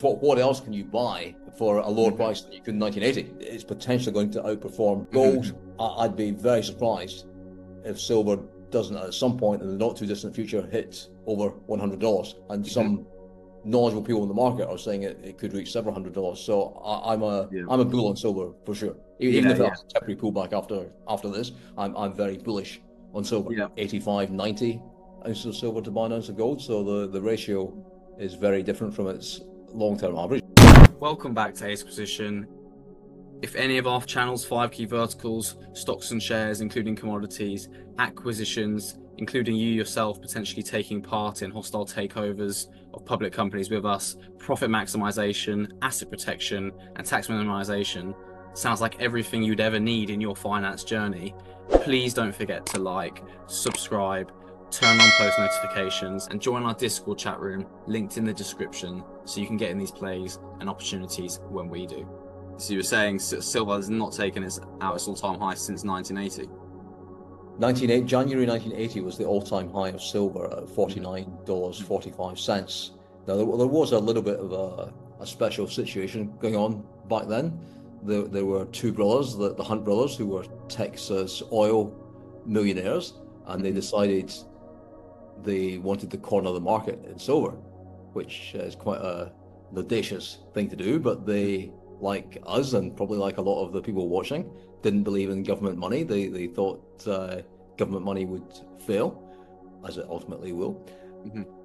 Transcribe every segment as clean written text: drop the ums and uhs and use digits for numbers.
What else can you buy for a lower price than you could in 1980? It's potentially going to outperform gold. I'd be very surprised if silver doesn't at some point in the not too distant future hit over $100. And some knowledgeable people in the market are saying it could reach several $100. So I'm a bull on silver for sure. Even if that's a temporary pullback after this, I'm very bullish on silver. 85, 90 ounces of silver to buy an ounce of gold. So the ratio is very different from its long-term average. Welcome back to Ace Position. If any of our channel's 5 key verticals, stocks and shares, including commodities, acquisitions, including you yourself potentially taking part in hostile takeovers of public companies with us, profit maximization, asset protection, and tax minimization, sounds like everything you'd ever need in your finance journey, please don't forget to like, subscribe, turn on post notifications, and join our Discord chat room linked in the description so you can get in these plays and opportunities when we do. So you were saying silver has not taken its all-time high since 1980? January 1980 was the all-time high of silver at $49.45. Now, there was a little bit of a special situation going on back then. There were two brothers, the Hunt brothers, who were Texas oil millionaires, and they decided they wanted to corner the market in silver, which is quite an audacious thing to do, but they, like us and probably like a lot of the people watching, didn't believe in government money. They thought government money would fail, as it ultimately will,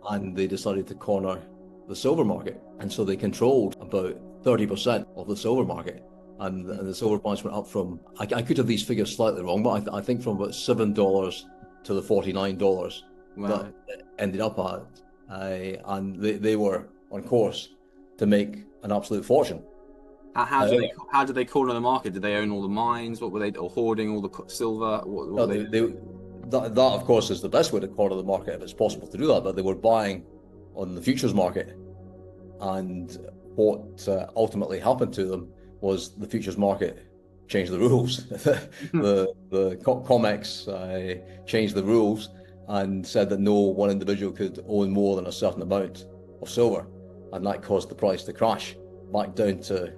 and they decided to corner the silver market. And so they controlled about 30% of the silver market, and the silver price went up from, I could have these figures slightly wrong, but I think from about $7 to the $49 that it ended up at, and they were on course to make an absolute fortune. How did they corner the market? Did they own all the mines? What were they, or hoarding all the silver? That of course is the best way to corner the market if it's possible to do that. But they were buying on the futures market, and what ultimately happened to them was the futures market changed the rules. the COMEX changed the rules and said that no one individual could own more than a certain amount of silver, and that caused the price to crash back down to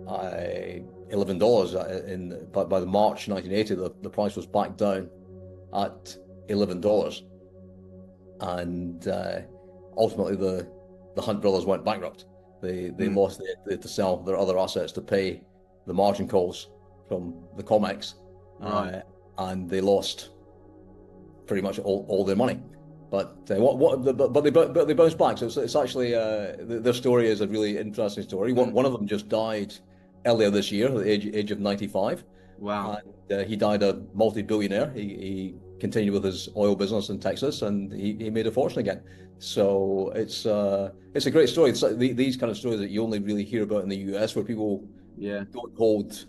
$11. By the March 1980, the price was back down at $11, and ultimately the Hunt brothers went bankrupt. They lost. They had to sell their other assets to pay the margin calls from the COMEX, and they lost pretty much all their money. But they bounced back. So it's actually their story is a really interesting story. One of them just died earlier this year at the age of 95. Wow. And he died a multi-billionaire. He continued with his oil business in Texas, and he made a fortune again. So it's a great story. It's like these kind of stories that you only really hear about in the US, where people don't hold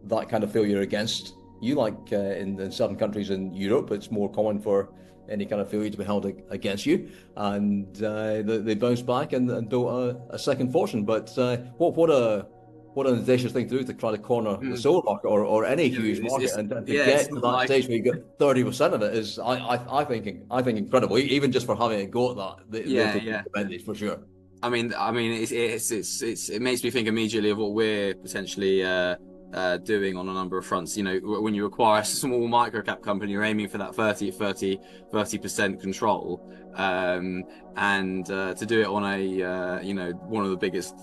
that kind of failure against you. Like in certain countries in Europe, it's more common for any kind of failure to be held against you, and they bounced back and built a second fortune. But what an audacious thing to do, to try to corner the silver market or any huge market, and to get to that stage where you get 30% of it is, I think incredible. Even just for having a go at that, tremendous for sure. I mean, it makes me think immediately of what we're potentially doing on a number of fronts. You know, when you acquire a small microcap company, you're aiming for that 30% control, and to do it on a one of the biggest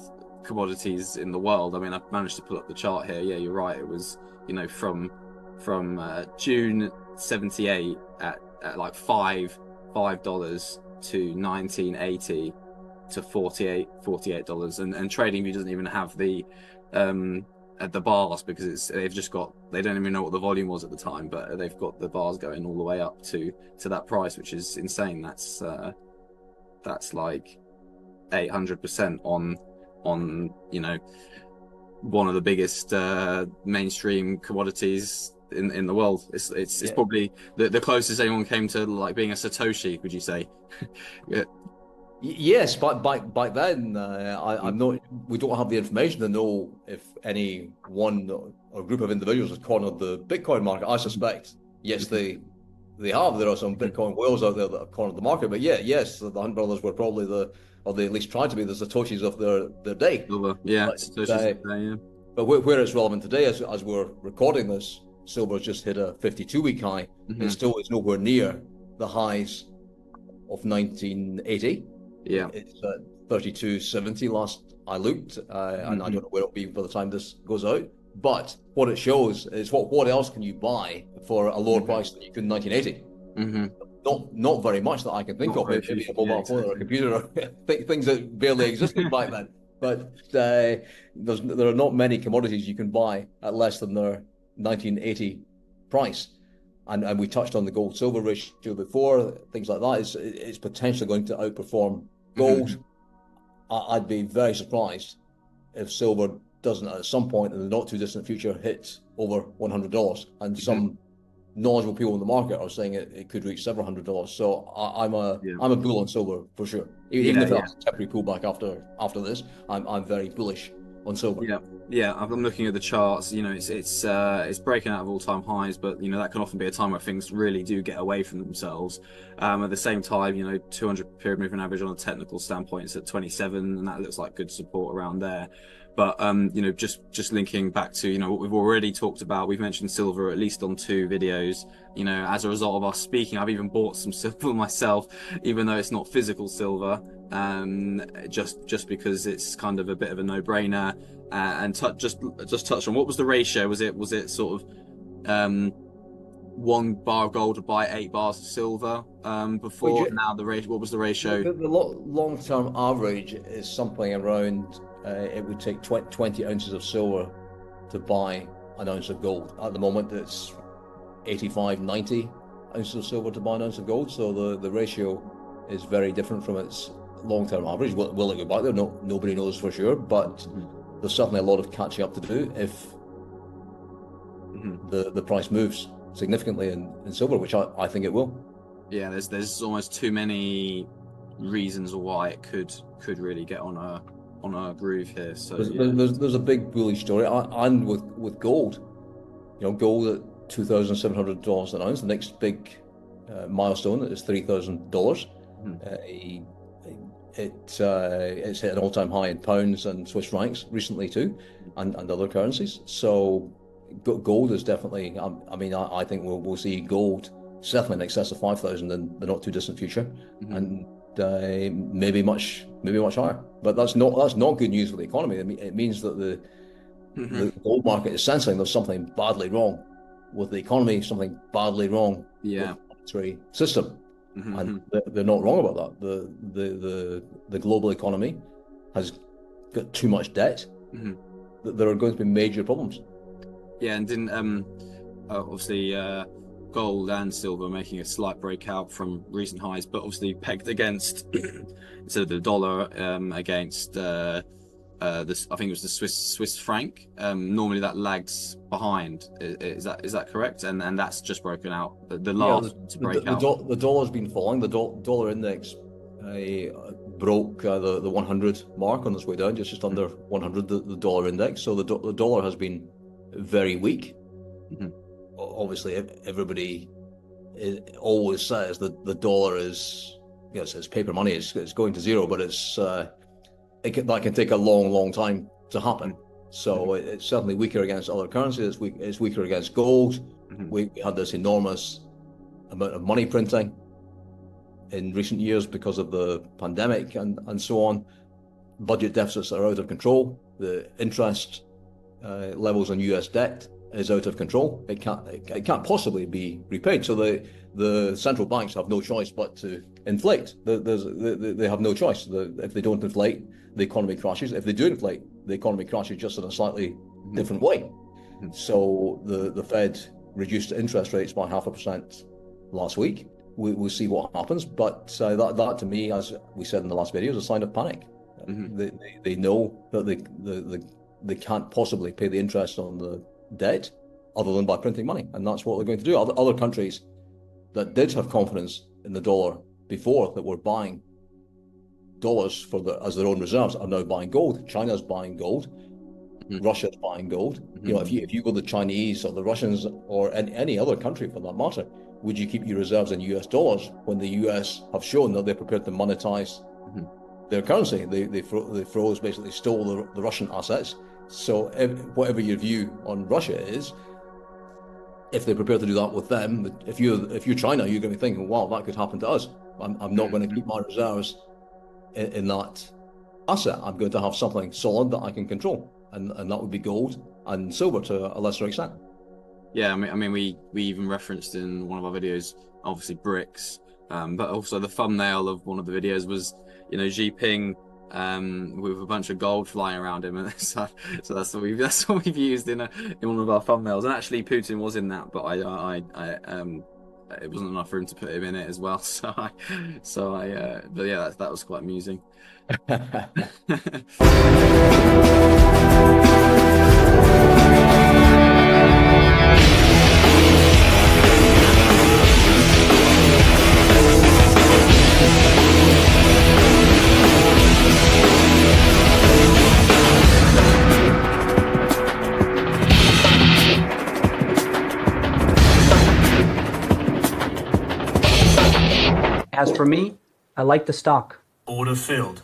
commodities in the world. I mean, I've managed to pull up the chart here. Yeah, you're right. It was, from June 78 at like $5 to 1980 to $48, and TradingView doesn't even have the bars, because they don't even know what the volume was at the time, but they've got the bars going all the way up to that price, which is insane. That's like 800% on one of the biggest mainstream commodities in the world. It's probably the closest anyone came to like being a Satoshi, would you say? Yes, but back then, I'm not. We don't have the information to know if any one or group of individuals has cornered the Bitcoin market. I suspect, yes, they have. There are some Bitcoin whales out there that have cornered the market. But yes, the Hunt brothers were probably the or they at least try to be the Satoshis of their day. Silver, yeah, But, Satoshi's yeah. but where it's relevant today, as we're recording this, silver's just hit a 52-week high. It's nowhere near the highs of 1980. Yeah, it's at 32.70 last I looked, and I don't know where it'll be by the time this goes out. But what it shows is what else can you buy for a lower price than you could in 1980? Not very much that I can think of. Maybe a mobile phone or a computer, or things that barely existed back then. But there are not many commodities you can buy at less than their 1980 price. And we touched on the gold silver ratio before, things like that. It's potentially going to outperform gold. I'd be very surprised if silver doesn't at some point in the not too distant future hit over $100. And some knowledgeable people in the market are saying it could reach several $100. So I'm a bull on silver for sure. Even if that's a temporary pullback after this, I'm very bullish on silver. Yeah, I'm looking at the charts. You know, it's breaking out of all-time highs, but you know that can often be a time where things really do get away from themselves. At the same time, you know, 200 period moving average on a technical standpoint is at 27, and that looks like good support around there. But you know, just linking back to, you know, what we've already talked about, we've mentioned silver at least on 2 videos. You know, as a result of us speaking, I've even bought some silver myself, even though it's not physical silver, just because it's kind of a bit of a no-brainer. And just touch on, what was the ratio? Was it sort of 1 bar of gold to buy 8 bars of silver before? Now the ratio, what was the ratio? The long-term average is something around. It would take 20 ounces of silver to buy an ounce of gold. At the moment, it's 85-90 ounces of silver to buy an ounce of gold. So the ratio is very different from its long-term average. Will it go back there? No, nobody knows for sure. But there's certainly a lot of catching up to do if the price moves significantly in silver, which I think it will. Yeah, there's almost too many reasons why it could really get on a groove here. So there's a big bullish story, and with gold, you know, gold at $2,700 an ounce. The next big milestone is $3,000. It's hit an all-time high in pounds and Swiss francs recently too, and other currencies. So gold is definitely. I mean, I think we'll see gold certainly in excess of 5,000 in the not too distant future, and maybe much higher. But that's not good news for the economy. I mean, it means that the gold market is sensing there's something badly wrong with the economy, something badly wrong with the monetary system. And they're not wrong about that. The global economy has got too much debt. There are going to be major problems. Yeah, and didn't obviously gold and silver making a slight breakout from recent highs, but obviously pegged against instead of the dollar against this, I think it was the Swiss franc. Normally that lags behind. Is that correct? And that's just broken out. The last to break out. The dollar's been falling. The dollar index broke the 100 mark on its way down, just under 100. The dollar index. So the dollar has been very weak. Obviously, everybody always says that the dollar is, yes, it's paper money. It's going to zero, but that can take a long time to happen. So it's certainly weaker against other currencies. It's weaker against gold. We had this enormous amount of money printing in recent years because of the pandemic and so on. Budget deficits are out of control. The interest levels on US debt is out of control. It can't possibly be repaid. So the central banks have no choice but to inflate. They have no choice. If they don't inflate, the economy crashes. If they do inflate, the economy crashes just in a slightly different way. So the Fed reduced interest rates by 0.5% last week. We'll see what happens. But that to me, as we said in the last video, is a sign of panic. They know that they can't possibly pay the interest on the debt other than by printing money, and that's what they're going to do. Other countries that did have confidence in the dollar before, that were buying dollars as their own reserves, are now buying gold. China's buying gold. Russia's buying gold. You know, if you go the Chinese or the Russians or any other country for that matter, would you keep your reserves in US dollars when the US have shown that they're prepared to monetize their currency. They froze, basically stole the Russian assets. So whatever your view on Russia is, if they're prepared to do that with them, if you're China, you're going to be thinking, wow, that could happen to us. I'm not going to keep my reserves in that asset. I'm going to have something solid that I can control, and that would be gold and silver to a lesser extent. Yeah, I mean, we even referenced in one of our videos, obviously bricks, but also the thumbnail of one of the videos was, you know, Xi Jinping with a bunch of gold flying around him, and so that's what we've used in one of our thumbnails. And actually, Putin was in that, but it wasn't enough room to put him in it as well. But yeah, that was quite amusing. As for me, I like the stock. Order filled.